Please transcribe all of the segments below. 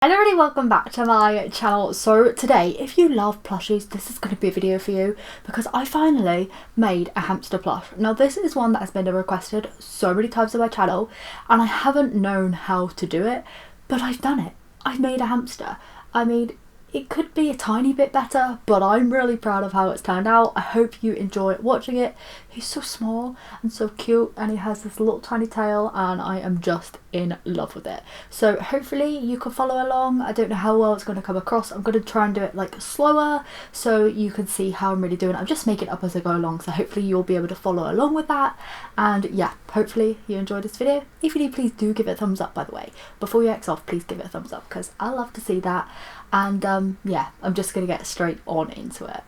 Hello everybody, welcome back to my channel. So today, if you love plushies, this is going to be a video for you because I finally made a hamster plush. Now this is one that has been requested so many times on my channel and I haven't known how to do it, but I've done it. I've made a hamster. I mean, it could be a tiny bit better, but I'm really proud of how it's turned out. I hope you enjoy watching it. He's so small and so cute and he has this little tiny tail and I am just in love with it. So hopefully you can follow along. I don't know how well it's going to come across. I'm going to try and do it like slower so you can see how I'm really doing it. I'm just making it up as I go along, so hopefully you'll be able to follow along with that. And yeah, hopefully you enjoyed this video. If you do, please do give it a thumbs up, by the way. Before you X off, please give it a thumbs up because I love to see that. And yeah, I'm just going to get straight on into it.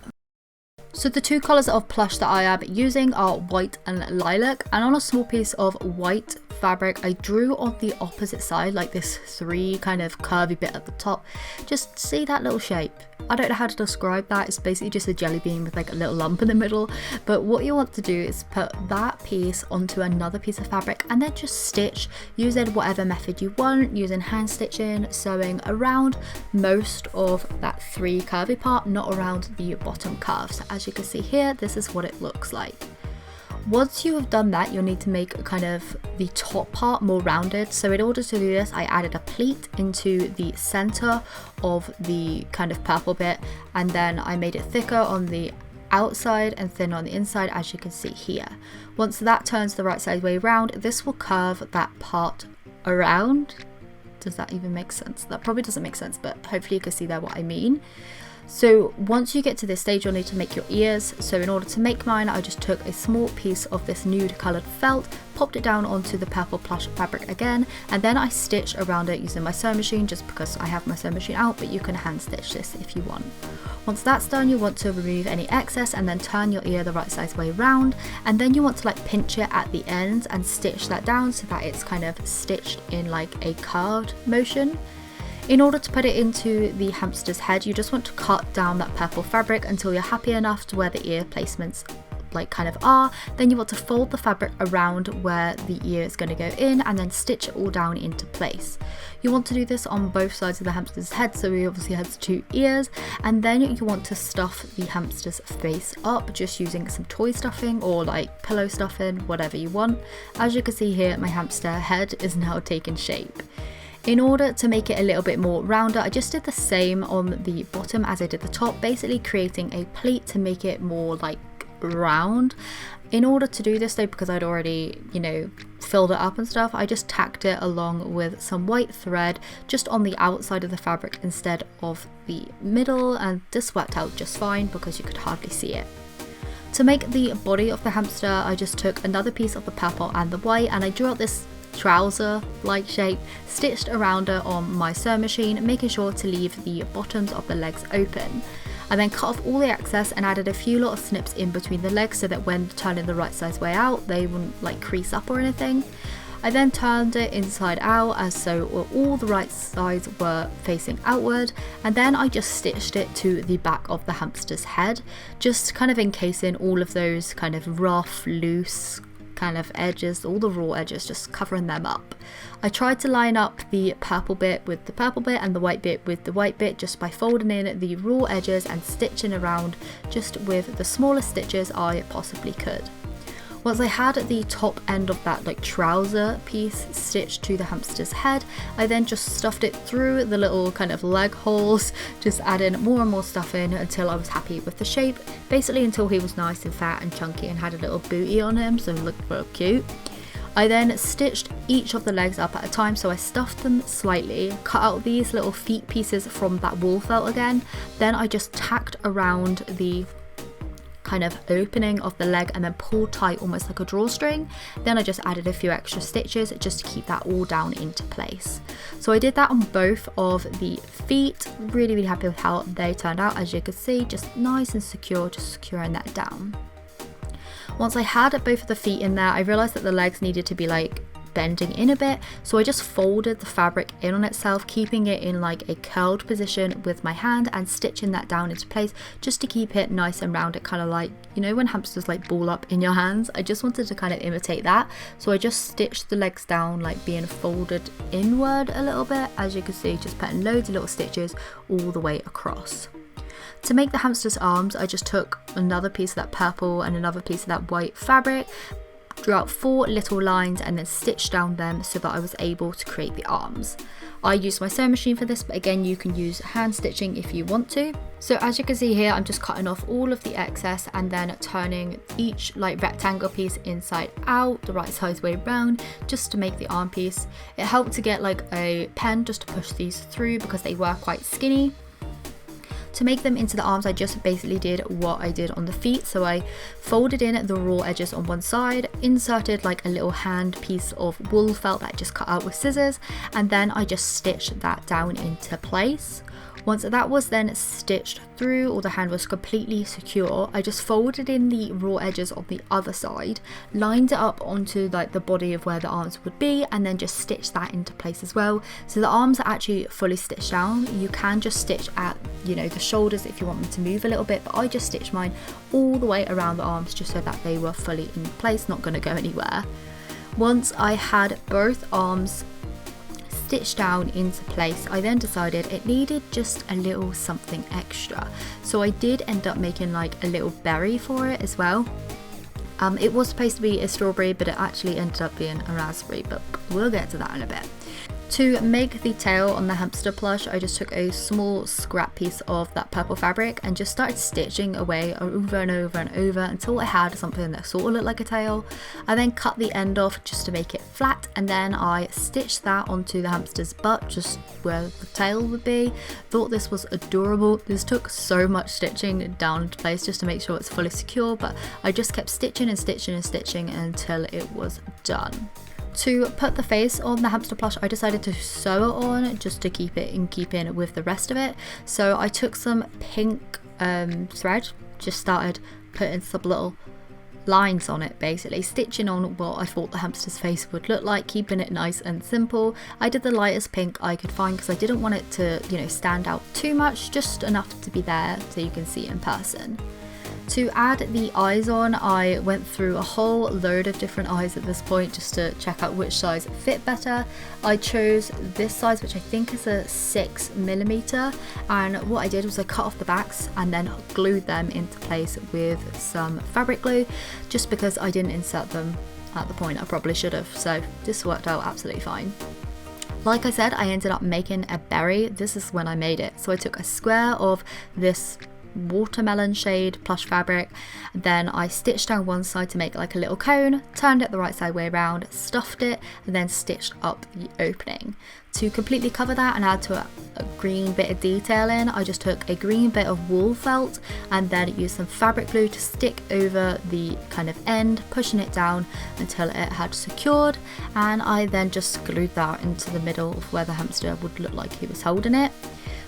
So the two colours of plush that I am using are white and lilac, and on a small piece of white fabric I drew on the opposite side like this three kind of curvy bit at the top. Just see that little shape? I don't know how to describe that. It's basically just a jelly bean with like a little lump in the middle, but what you want to do is put that piece onto another piece of fabric and then just stitch using whatever method you want, using hand stitching, sewing around most of that three curvy part, not around the bottom curve. So as you can see here, this is what it looks like. Once you have done that, you'll need to make kind of the top part more rounded. So in order to do this, I added a pleat into the center of the kind of purple bit, and then I made it thicker on the outside and thinner on the inside, as you can see here. Once that turns the right side way around, this will curve that part around. Does that even make sense? That probably doesn't make sense, but hopefully you can see there what I mean. So once you get to this stage, you'll need to make your ears. So in order to make mine, I just took a small piece of this nude coloured felt, popped it down onto the purple plush fabric again, and then I stitched around it using my sewing machine, just because I have my sewing machine out, but you can hand stitch this if you want. Once that's done, you want to remove any excess and then turn your ear the right size way round, and then you want to like pinch it at the ends and stitch that down so that it's kind of stitched in like a curved motion. In order to put it into the hamster's head, you just want to cut down that purple fabric until you're happy enough to where the ear placements like kind of are. Then you want to fold the fabric around where the ear is going to go in and then stitch it all down into place. You want to do this on both sides of the hamster's head, so he obviously has two ears, and then you want to stuff the hamster's face up just using some toy stuffing or like pillow stuffing, whatever you want. As you can see here, my hamster head is now taking shape. In order to make it a little bit more rounder, I just did the same on the bottom as I did the top, basically creating a pleat to make it more like round. In order to do this though, because I'd already, you know, filled it up and stuff, I just tacked it along with some white thread just on the outside of the fabric instead of the middle, and this worked out just fine because you could hardly see it. To make the body of the hamster, I just took another piece of the purple and the white and I drew out this trouser like shape, stitched around it on my sewing machine, making sure to leave the bottoms of the legs open. I then cut off all the excess and added a few little snips in between the legs so that when turning the right size way out, they wouldn't like crease up or anything. I then turned it inside out as so all the right sides were facing outward, and then I just stitched it to the back of the hamster's head, just kind of encasing all of those kind of rough, loose kind of edges, all the raw edges, just covering them up. I tried to line up the purple bit with the purple bit and the white bit with the white bit just by folding in the raw edges and stitching around just with the smallest stitches I possibly could. Once I had the top end of that like trouser piece stitched to the hamster's head, I then just stuffed it through the little kind of leg holes, just adding more and more stuff in until I was happy with the shape, basically until he was nice and fat and chunky and had a little booty on him, so he looked real cute. I then stitched each of the legs up at a time, so I stuffed them slightly, cut out these little feet pieces from that wool felt again, then I just tacked around the kind of opening of the leg and then pulled tight almost like a drawstring. Then I just added a few extra stitches just to keep that all down into place. So I did that on both of the feet. Really happy with how they turned out. As you can see, just nice and secure, just securing that down. Once I had both of the feet in there, I realized that the legs needed to be like bending in a bit, so I just folded the fabric in on itself, keeping it in like a curled position with my hand and stitching that down into place just to keep it nice and rounded, kind of like, you know, when hamsters like ball up in your hands. I just wanted to kind of imitate that, so I just stitched the legs down like being folded inward a little bit, as you can see, just putting loads of little stitches all the way across. To make the hamster's arms, I just took another piece of that purple and another piece of that white fabric, drew out 4 little lines and then stitched down them so that I was able to create the arms. I used my sewing machine for this, but again you can use hand stitching if you want to. So as you can see here, I'm just cutting off all of the excess and then turning each like rectangle piece inside out the right size way round just to make the arm piece. It helped to get like a pen just to push these through because they were quite skinny. To make them into the arms, I just basically did what I did on the feet. So I folded in the raw edges on one side, inserted like a little hand piece of wool felt that I just cut out with scissors, and then I just stitched that down into place. Once that was then stitched through, or the hand was completely secure, I just folded in the raw edges on the other side, lined it up onto like the body of where the arms would be, and then just stitched that into place as well. So the arms are actually fully stitched down. You can just stitch at, you know, the shoulders if you want them to move a little bit, but I just stitched mine all the way around the arms just so that they were fully in place, not going to go anywhere. Once I had both arms stitched down into place, I then decided it needed just a little something extra, so I did end up making like a little berry for it as well. It was supposed to be a strawberry, but it actually ended up being a raspberry, but we'll get to that in a bit. To make the tail on the hamster plush, I just took a small scrap piece of that purple fabric and just started stitching away over and over and over until I had something that sort of looked like a tail. I then cut the end off just to make it flat, and then I stitched that onto the hamster's butt, just where the tail would be. Thought this was adorable. This took so much stitching down into place just to make sure it's fully secure, but I just kept stitching and stitching and stitching until it was done. To put the face on the hamster plush, I decided to sew it on just to keep it in keeping with the rest of it. So I took some pink thread, just started putting some little lines on it, basically stitching on what I thought the hamster's face would look like, keeping it nice and simple. I did the lightest pink I could find because I didn't want it to, you know, stand out too much, just enough to be there so you can see it in person. To add the eyes on, I went through a whole load of different eyes at this point just to check out which size fit better. I chose this size, which I think is a 6mm, and what I did was I cut off the backs and then glued them into place with some fabric glue, just because I didn't insert them at the point I probably should have, so this worked out absolutely fine. Like I said, I ended up making a berry. This is when I made it. So I took a square of this watermelon shade plush fabric, then I stitched down one side to make like a little cone, turned it the right side way around, stuffed it, and then stitched up the opening. To completely cover that and add to a green bit of detail in, I just took a green bit of wool felt and then used some fabric glue to stick over the kind of end, pushing it down until it had secured, and I then just glued that into the middle of where the hamster would look like he was holding it.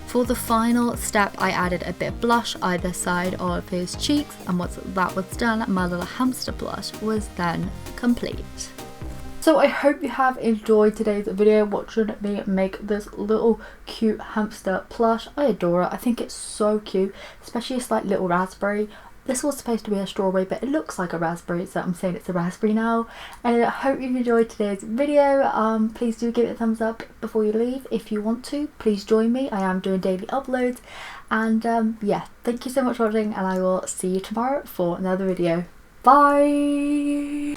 For the final step, I added a bit of blush either side of his cheeks, and once that was done, my little hamster blush was then complete. So I hope you have enjoyed today's video watching me make this little cute hamster plush. I adore it. I think it's so cute, especially this like little raspberry. This was supposed to be a strawberry, but it looks like a raspberry, so I'm saying it's a raspberry now. And I hope you enjoyed today's video. Please do give it a thumbs up before you leave. If you want to, please join me. I am doing daily uploads. And yeah, thank you so much for watching, and I will see you tomorrow for another video. Bye!